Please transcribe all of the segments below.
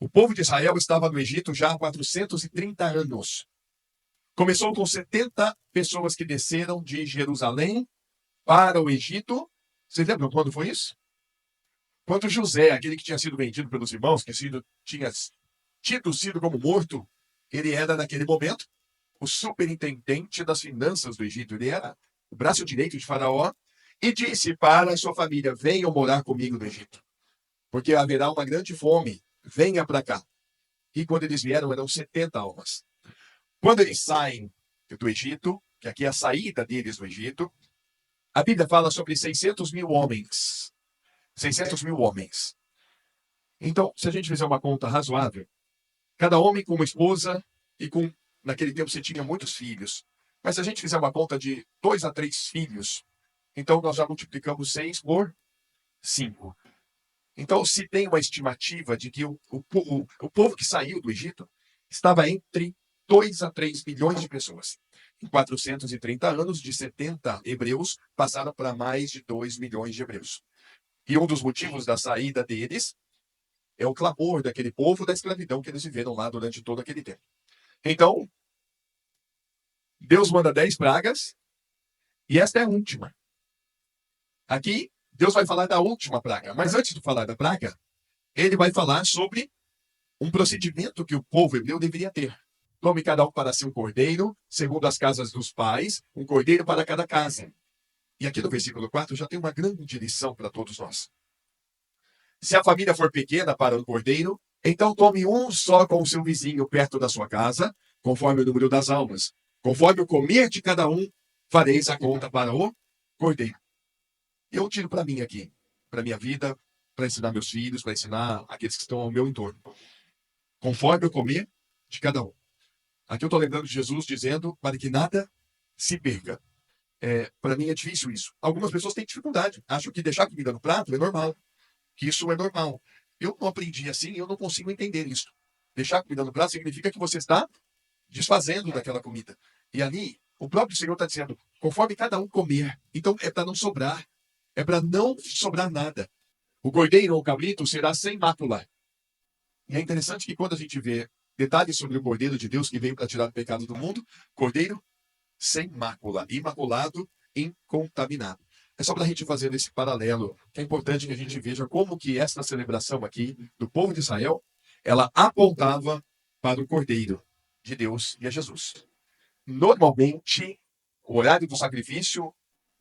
O povo de Israel estava no Egito já há 430 anos. Começou com 70 pessoas que desceram de Jerusalém para o Egito. Vocês lembram quando foi isso? Quando José, aquele que tinha sido vendido pelos irmãos, que tinha sido como morto, ele era, naquele momento, o superintendente das finanças do Egito. Ele era o braço direito de Faraó e disse para a sua família: venham morar comigo no Egito, porque haverá uma grande fome, venha para cá. E quando eles vieram, eram 70 almas. Quando eles saem do Egito, que aqui é a saída deles do Egito, a Bíblia fala sobre 600 mil homens. 600 mil homens. Então, se a gente fizer uma conta razoável, cada homem com uma esposa e naquele tempo você tinha muitos filhos. Mas se a gente fizer uma conta de 2 a 3 filhos, então nós já multiplicamos 6 por 5. Então, se tem uma estimativa de que o povo que saiu do Egito estava entre 2 a 3 milhões de pessoas. Em 430 anos, de 70 hebreus, passaram para mais de 2 milhões de hebreus. E um dos motivos da saída deles é o clamor daquele povo da escravidão que eles viveram lá durante todo aquele tempo. Então, Deus manda 10 pragas e esta é a última. Aqui, Deus vai falar da última praga. Mas antes de falar da praga, ele vai falar sobre um procedimento que o povo hebreu deveria ter. Tome cada um para si um cordeiro, segundo as casas dos pais, um cordeiro para cada casa. E aqui no versículo 4 já tem uma grande lição para todos nós. Se a família for pequena para o cordeiro, então tome um só com o seu vizinho perto da sua casa, conforme o número das almas. Conforme o comer de cada um, fareis a conta para o cordeiro. Eu tiro para mim aqui, para minha vida, para ensinar meus filhos, para ensinar aqueles que estão ao meu entorno. Conforme o comer de cada um. Aqui eu estou lembrando de Jesus dizendo para que nada se perca. Para mim é difícil isso. Algumas pessoas têm dificuldade. Acham que deixar comida no prato é normal. Que isso é normal. Eu não aprendi assim, eu não consigo entender isso. Deixar comida no prato significa que você está desfazendo daquela comida. E ali, o próprio Senhor está dizendo, conforme cada um comer. Então é para não sobrar. É para não sobrar nada. O cordeiro ou o cabrito será sem mácula. E é interessante que quando a gente vê detalhes sobre o cordeiro de Deus que veio para tirar o pecado do mundo, cordeiro sem mácula, imaculado, incontaminado. É só para a gente fazer esse paralelo, que é importante que a gente veja como que essa celebração aqui do povo de Israel, ela apontava para o Cordeiro de Deus e a Jesus. Normalmente, o horário do sacrifício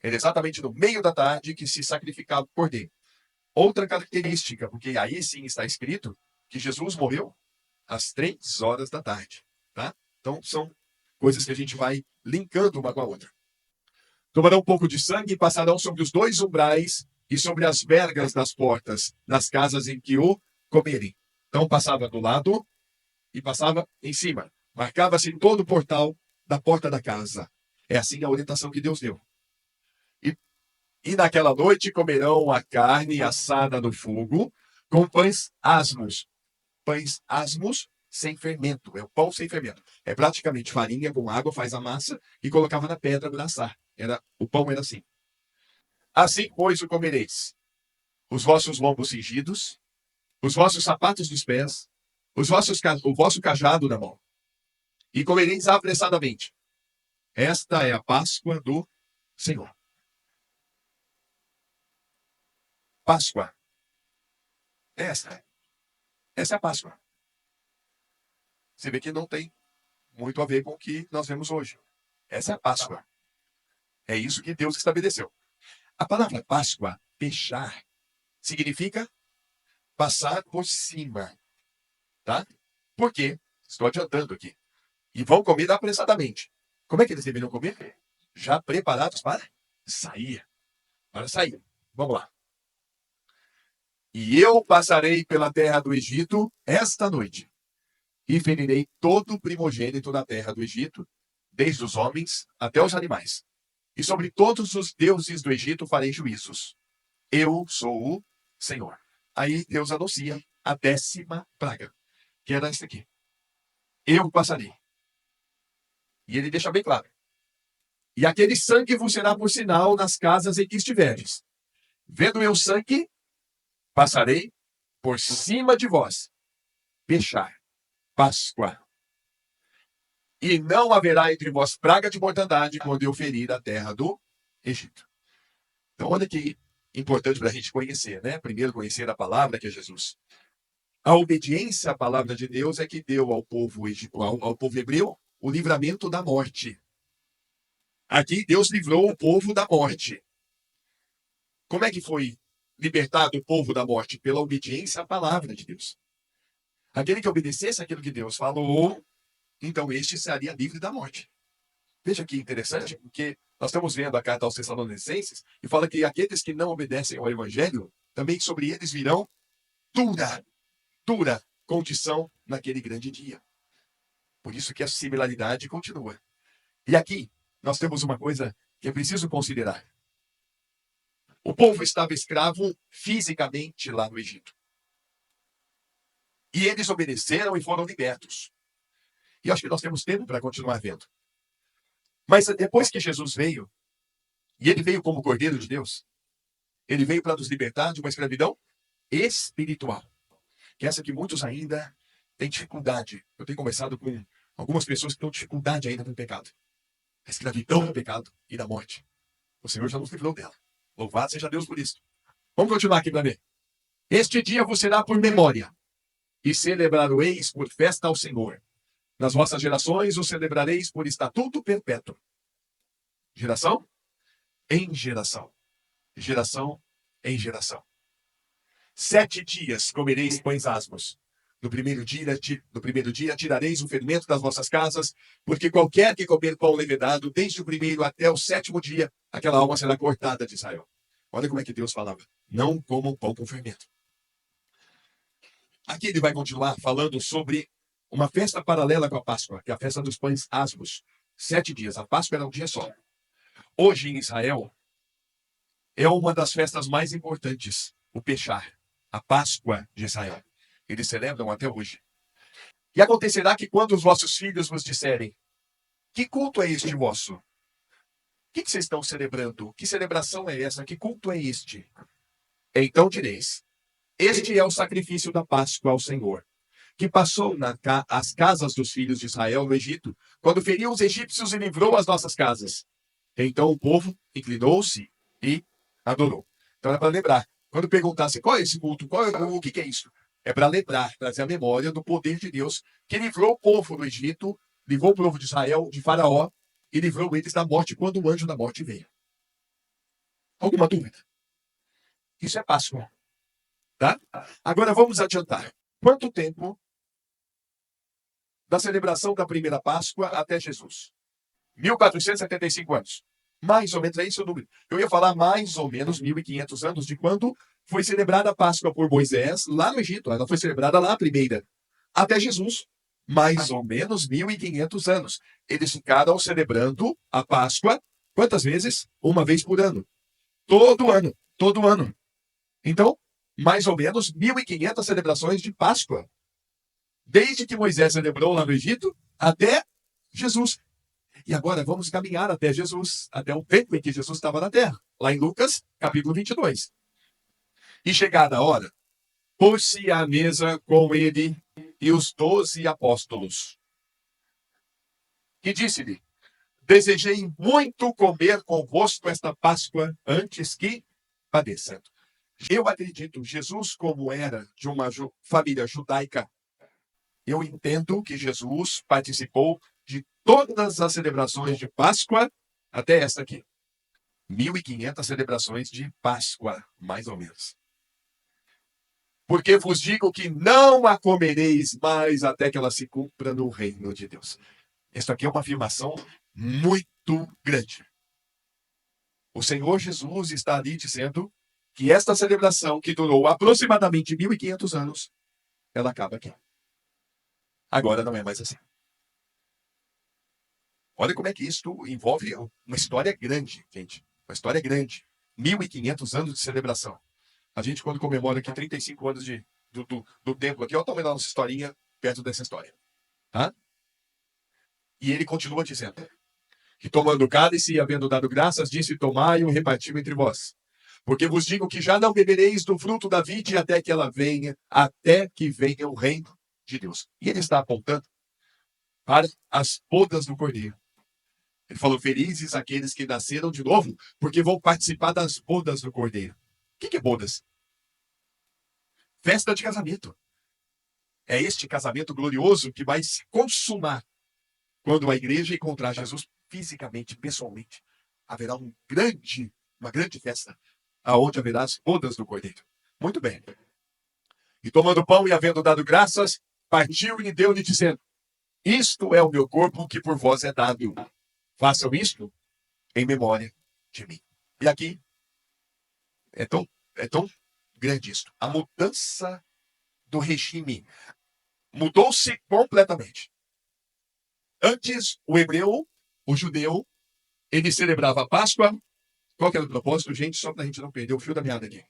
era exatamente no meio da tarde que se sacrificava o Cordeiro. Outra característica, porque aí sim está escrito que Jesus morreu às 3 horas da tarde. Tá? Então, são coisas que a gente vai linkando uma com a outra. Tomarão um pouco de sangue e passarão sobre os 2 umbrais e sobre as vergas das portas, nas casas em que o comerem. Então passava do lado e passava em cima. Marcava-se em todo o portal da porta da casa. É assim a orientação que Deus deu. E naquela noite comerão a carne assada no fogo com pães asmos. Pães asmos sem fermento. É o pão sem fermento. É praticamente farinha com água, faz a massa e colocava na pedra para assar. O pão era assim. Assim, pois, o comereis. Os vossos lombos cingidos, os vossos sapatos nos pés, o vosso cajado na mão. E comereis apressadamente. Esta é a Páscoa do Senhor. Páscoa. Essa é a Páscoa. Você vê que não tem muito a ver com o que nós vemos hoje. Essa é a Páscoa. É isso que Deus estabeleceu. A palavra Páscoa, pechar, significa passar por cima. Tá? Por quê? Estou adiantando aqui. E vão comer apressadamente. Como é que eles deveriam comer? Já preparados para sair. Para sair. Vamos lá. E eu passarei pela terra do Egito esta noite, e ferirei todo o primogênito da terra do Egito, desde os homens até os animais. E sobre todos os deuses do Egito farei juízos. Eu sou o Senhor. Aí Deus anuncia a 10ª praga, que era essa aqui. Eu passarei. E ele deixa bem claro. E aquele sangue vos será por sinal nas casas em que estiveres. Vendo eu sangue, passarei por cima de vós. Pechar. Páscoa. E não haverá entre vós praga de mortandade quando eu ferir a terra do Egito. Então, olha que importante para a gente conhecer, né? Primeiro, conhecer a palavra que é Jesus. A obediência à palavra de Deus é que deu ao povo hebreu o livramento da morte. Aqui, Deus livrou o povo da morte. Como é que foi libertado o povo da morte? Pela obediência à palavra de Deus. Aquele que obedecesse aquilo que Deus falou, então este seria livre da morte. Veja que interessante, porque nós estamos vendo a carta aos Tessalonicenses e fala que aqueles que não obedecem ao Evangelho, também sobre eles virão dura condição naquele grande dia. Por isso que a similaridade continua. E aqui nós temos uma coisa que é preciso considerar. O povo estava escravo fisicamente lá no Egito. E eles obedeceram e foram libertos. E acho que nós temos tempo para continuar vendo. Mas depois que Jesus veio, e ele veio como Cordeiro de Deus, ele veio para nos libertar de uma escravidão espiritual. Que é essa que muitos ainda têm dificuldade. Eu tenho conversado com algumas pessoas que têm dificuldade ainda com o pecado. A escravidão do pecado e da morte. O Senhor já nos livrou dela. Louvado seja Deus por isso. Vamos continuar aqui para ver. Este dia vos será por memória, e celebrareis por festa ao Senhor. Nas vossas gerações o celebrareis por estatuto perpétuo. Geração em geração. Geração em geração. 7 dias comereis pães asmos. No primeiro dia tirareis o fermento das vossas casas, porque qualquer que comer pão levedado, desde o primeiro até o 7º dia, aquela alma será cortada de Israel. Olha como é que Deus falava. Não comam pão com fermento. Aqui ele vai continuar falando sobre uma festa paralela com a Páscoa, que é a festa dos pães asmos. 7 dias. A Páscoa era um dia só. Hoje em Israel, é uma das festas mais importantes, o Pechar, a Páscoa de Israel. Eles celebram até hoje. E acontecerá que quando os vossos filhos vos disserem, que culto é este vosso? O que vocês estão celebrando? Que celebração é essa? Que culto é este? Então direis, este é o sacrifício da Páscoa ao Senhor, que passou as casas dos filhos de Israel no Egito, quando feriu os egípcios e livrou as nossas casas. Então o povo inclinou-se e adorou. Então é para lembrar. Quando perguntasse qual é esse culto, o que é isso? É para lembrar, trazer a memória do poder de Deus, que livrou o povo do Egito, livrou o povo de Israel de Faraó e livrou eles da morte quando o anjo da morte veio. Alguma dúvida? Isso é Páscoa. Tá? Agora vamos adiantar. Quanto tempo da celebração da primeira Páscoa até Jesus? 1475 anos. Mais ou menos, é esse o número. Eu ia falar mais ou menos 1500 anos de quando foi celebrada a Páscoa por Moisés lá no Egito. Ela foi celebrada lá a primeira. Até Jesus, mais ou menos 1500 anos. Eles ficaram celebrando a Páscoa, quantas vezes? Uma vez por ano. Todo ano. Todo ano. Então, mais ou menos 1500 celebrações de Páscoa. Desde que Moisés celebrou lá no Egito até Jesus. E agora vamos caminhar até Jesus, até o tempo em que Jesus estava na terra. Lá em Lucas, capítulo 22. E chegada a hora, pôs-se à mesa com ele e os 12 apóstolos. E disse-lhe, desejei muito comer convosco esta Páscoa antes que padeça. Eu acredito, Jesus, como era de uma família judaica, eu entendo que Jesus participou de todas as celebrações de Páscoa até esta aqui. 1500 celebrações de Páscoa, mais ou menos. Porque vos digo que não a comereis mais até que ela se cumpra no reino de Deus. Isso aqui é uma afirmação muito grande. O Senhor Jesus está ali dizendo que esta celebração, que durou aproximadamente 1500 anos, ela acaba aqui. Agora não é mais assim. Olha como é que isso envolve uma história grande, gente. Uma história grande. 1500 anos de celebração. A gente, quando comemora aqui 35 anos do templo aqui, olha o tamanho da nossa historinha perto dessa história. Tá? E ele continua dizendo que tomando o cálice e havendo dado graças, disse, tomai e o repartiu entre vós. Porque vos digo que já não bebereis do fruto da vide até que ela venha, até que venha o reino de Deus. E ele está apontando para as bodas do Cordeiro. Ele falou, felizes aqueles que nasceram de novo, porque vão participar das bodas do Cordeiro. O que é bodas? Festa de casamento. É este casamento glorioso que vai se consumar quando a igreja encontrar Jesus fisicamente, pessoalmente. Haverá uma grande festa, aonde haverá as bodas do Cordeiro. Muito bem. E tomando pão e havendo dado graças, partiu e lhe deu-lhe dizendo, isto é o meu corpo que por vós é dado. Façam isto em memória de mim. E aqui é tão grande isto. A mudança do regime mudou-se completamente. Antes, o hebreu, o judeu, ele celebrava a Páscoa. Qual que era o propósito, gente? Só para a gente não perder o fio da meada aqui.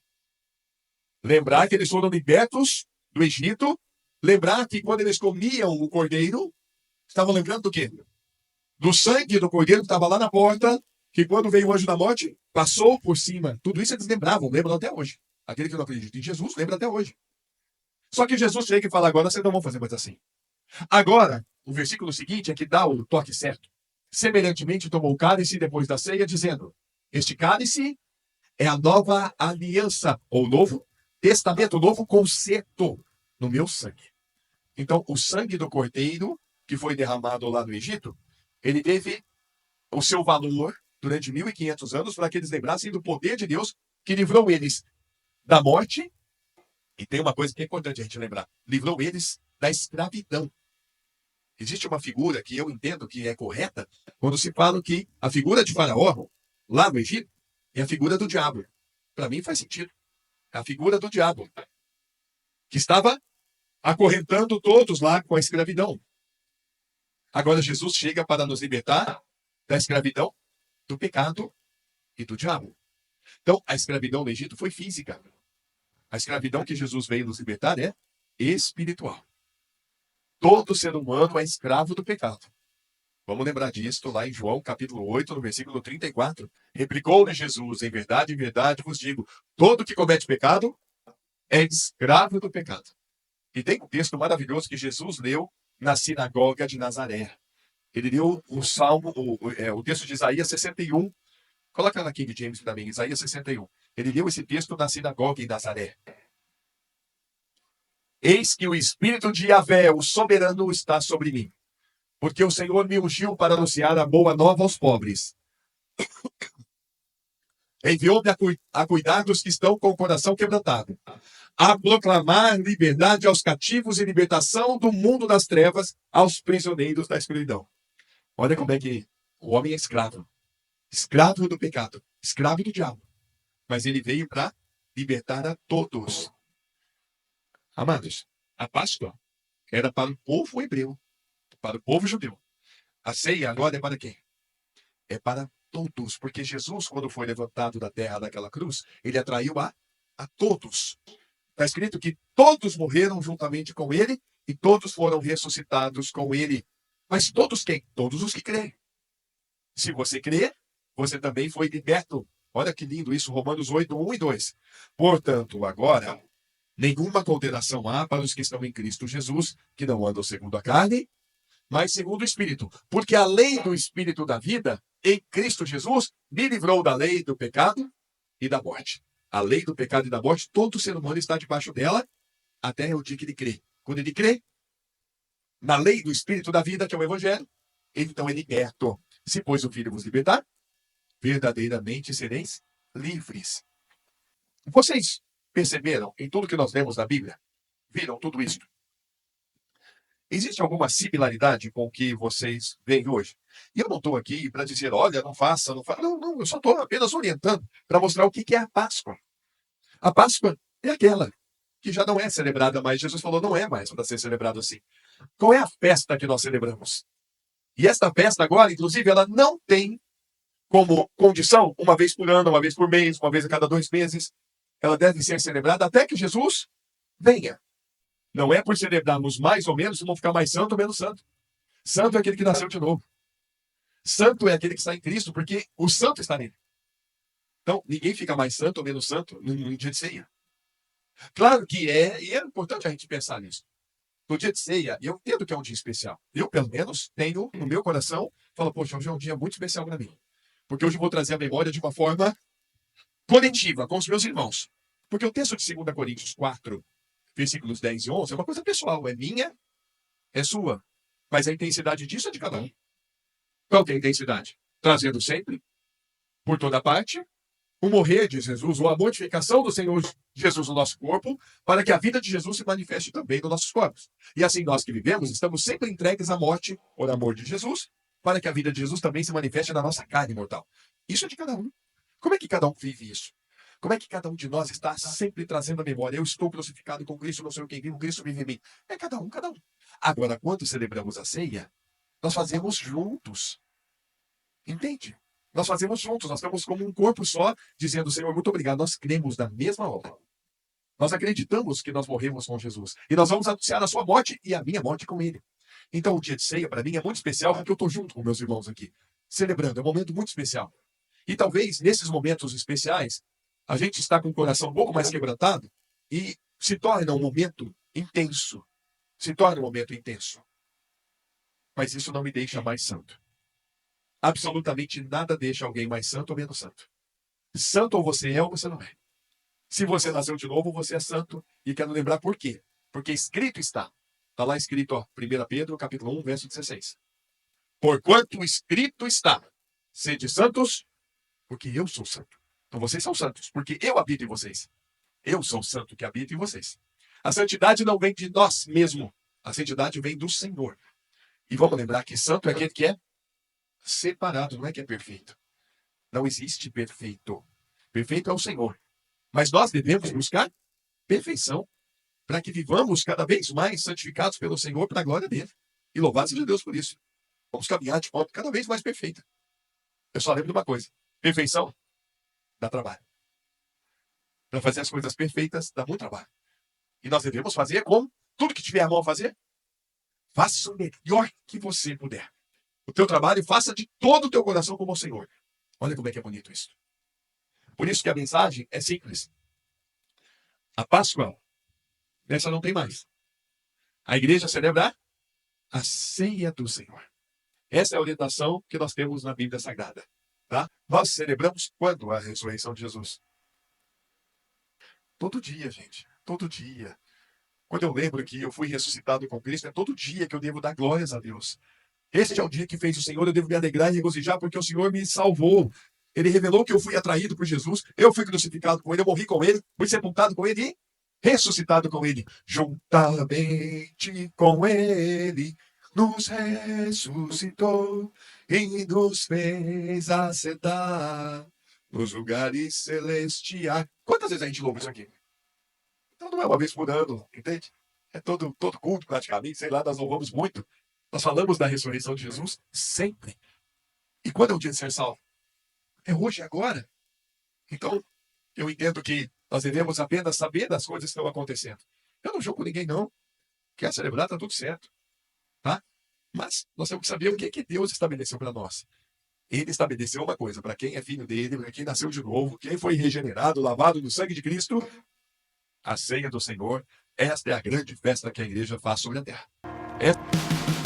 Lembrar que eles foram libertos do Egito. Lembrar que quando eles comiam o cordeiro, estavam lembrando do quê? Do sangue do cordeiro que estava lá na porta, que quando veio o anjo da morte, passou por cima. Tudo isso eles lembravam, lembram até hoje. Aquele que não acredita em Jesus, lembra até hoje. Só que Jesus chega e fala, agora vocês não vão fazer mais assim. Agora, o versículo seguinte é que dá o toque certo. Semelhantemente, tomou o cálice depois da ceia, dizendo, este cálice é a nova aliança, ou novo testamento, o novo concerto no meu sangue. Então, o sangue do cordeiro, que foi derramado lá no Egito, ele teve o seu valor durante 1.500 anos para que eles lembrassem do poder de Deus que livrou eles da morte. E tem uma coisa que é importante a gente lembrar. Livrou eles da escravidão. Existe uma figura que eu entendo que é correta quando se fala que a figura de Faraó, lá no Egito, é a figura do diabo. Para mim faz sentido. É a figura do diabo, que estava acorrentando todos lá com a escravidão. Agora Jesus chega para nos libertar da escravidão, do pecado e do diabo. Então, a escravidão no Egito foi física. A escravidão que Jesus veio nos libertar é espiritual. Todo ser humano é escravo do pecado. Vamos lembrar disso lá em João, capítulo 8, no versículo 34. Replicou-lhe Jesus, em verdade vos digo, todo que comete pecado é escravo do pecado. E tem um texto maravilhoso que Jesus leu na sinagoga de Nazaré. Ele leu o Salmo, o texto de Isaías 61. Coloca na King James para mim, Isaías 61. Ele leu esse texto na sinagoga em Nazaré. Eis que o Espírito de Yahvé, o soberano, está sobre mim, porque o Senhor me ungiu para anunciar a boa nova aos pobres. Enviou-me a cuidar dos que estão com o coração quebrantado, a proclamar liberdade aos cativos e libertação do mundo das trevas aos prisioneiros da escuridão. Olha como é que o homem é escravo. Escravo do pecado, escravo do diabo. Mas ele veio para libertar a todos. Amados, a Páscoa era para o povo hebreu, para o povo judeu. A ceia agora é para quem? É para todos, porque Jesus, quando foi levantado da terra daquela cruz, ele atraiu a todos. Está escrito que todos morreram juntamente com ele e todos foram ressuscitados com ele. Mas todos quem? Todos os que creem. Se você crê, você também foi liberto. Olha que lindo isso, Romanos 8, 1 e 2. Portanto, agora, nenhuma condenação há para os que estão em Cristo Jesus, que não andam segundo a carne, mas segundo o Espírito. Porque a lei do Espírito da vida, em Cristo Jesus, me livrou da lei do pecado e da morte. A lei do pecado e da morte, todo ser humano está debaixo dela, até o dia que ele crê. Quando ele crê na lei do Espírito da vida, que é o Evangelho, então é liberto. Se, pois, o Filho vos libertar, verdadeiramente sereis livres. Vocês perceberam em tudo que nós lemos na Bíblia? Viram tudo isso? Existe alguma similaridade com o que vocês veem hoje? E eu não estou aqui para dizer, olha, não faça, não faça. Não, eu só estou apenas orientando para mostrar o que é a Páscoa. A Páscoa é aquela que já não é celebrada mais. Jesus falou, não é mais para ser celebrado assim. Qual é a festa que nós celebramos? E esta festa agora, inclusive, ela não tem como condição, uma vez por ano, uma vez por mês, uma vez a cada 2 meses. Ela deve ser celebrada até que Jesus venha. Não é por celebrarmos mais ou menos, vamos ficar mais santo ou menos santo. Santo é aquele que nasceu de novo. Santo é aquele que está em Cristo, porque o santo está nele. Então, ninguém fica mais santo ou menos santo no dia de ceia. Claro que e é importante a gente pensar nisso. No dia de ceia, eu entendo que é um dia especial. Eu, pelo menos, tenho no meu coração, falo, poxa, hoje é um dia muito especial para mim. Porque hoje eu vou trazer a memória de uma forma coletiva, com os meus irmãos. Porque o texto de 2 Coríntios 4, versículos 10 e 11, é uma coisa pessoal, é minha, é sua. Mas a intensidade disso é de cada um. Qual que é a intensidade? Trazendo sempre, por toda parte, o morrer de Jesus, ou a mortificação do Senhor Jesus no nosso corpo, para que a vida de Jesus se manifeste também nos nossos corpos. E assim nós que vivemos, estamos sempre entregues à morte por amor de Jesus, para que a vida de Jesus também se manifeste na nossa carne mortal. Isso é de cada um. Como é que cada um vive isso? Como é que cada um de nós está sempre trazendo a memória? Eu estou crucificado com Cristo, não sei quem vive, Cristo vive em mim. É cada um, cada um. Agora, quando celebramos a ceia, nós fazemos juntos. Entende? Nós fazemos juntos, nós estamos como um corpo só, dizendo, Senhor, muito obrigado. Nós cremos na mesma obra. Nós acreditamos que nós morremos com Jesus. E nós vamos anunciar a sua morte e a minha morte com ele. Então, o dia de ceia, para mim, é muito especial, porque eu estou junto com meus irmãos aqui, celebrando. É um momento muito especial. E talvez, nesses momentos especiais, a gente está com o coração um pouco mais quebrantado e se torna um momento intenso. Se torna um momento intenso. Mas isso não me deixa mais santo. Absolutamente nada deixa alguém mais santo ou menos santo. Santo ou você é ou você não é. Se você nasceu de novo, você é santo. E quero lembrar por quê. Porque escrito está. Está lá escrito, ó, 1 Pedro, capítulo 1, verso 16. Porquanto escrito está, sede santos, porque eu sou santo. Então vocês são santos, porque eu habito em vocês. Eu sou santo que habito em vocês. A santidade não vem de nós mesmos. A santidade vem do Senhor. E vamos lembrar que santo é aquele que é separado, não é que é perfeito. Não existe perfeito. Perfeito é o Senhor. Mas nós devemos buscar perfeição para que vivamos cada vez mais santificados pelo Senhor para a glória dele. E louvado seja Deus por isso. Vamos caminhar de forma cada vez mais perfeita. Eu só lembro de uma coisa. Perfeição dá trabalho. Para fazer as coisas perfeitas dá muito trabalho. E nós devemos fazer como tudo que tiver a mão a fazer, faça o melhor que você puder. O teu trabalho, faça de todo o teu coração como o Senhor. Olha como é que é bonito isso. Por isso que a mensagem é simples. A Páscoa, essa não tem mais. A igreja celebra a ceia do Senhor. Essa é a orientação que nós temos na Bíblia Sagrada. Tá? Nós celebramos quando a ressurreição de Jesus? Todo dia, gente. Todo dia. Quando eu lembro que eu fui ressuscitado com Cristo, é todo dia que eu devo dar glórias a Deus. Este é o dia que fez o Senhor, eu devo me alegrar e regozijar, porque o Senhor me salvou. Ele revelou que eu fui atraído por Jesus, eu fui crucificado com ele, eu morri com ele, fui sepultado com ele e ressuscitado com ele. Juntamente com ele, nos ressuscitou e nos fez assentar nos lugares celestiais. Quantas vezes a gente louva isso aqui? Então não é uma vez por ano, entende? É todo culto praticamente, sei lá, nós louvamos muito. Nós falamos da ressurreição de Jesus sempre. E quando é o dia de ser salvo? É hoje, é agora. Então, eu entendo que nós devemos apenas saber das coisas que estão acontecendo. Eu não julgo ninguém, não. Quer celebrar, está tudo certo. Tá? Mas nós temos que saber o que, que Deus estabeleceu para nós. Ele estabeleceu uma coisa, para quem é filho dele, para quem nasceu de novo, quem foi regenerado, lavado no sangue de Cristo, a ceia do Senhor. Esta é a grande festa que a igreja faz sobre a terra. É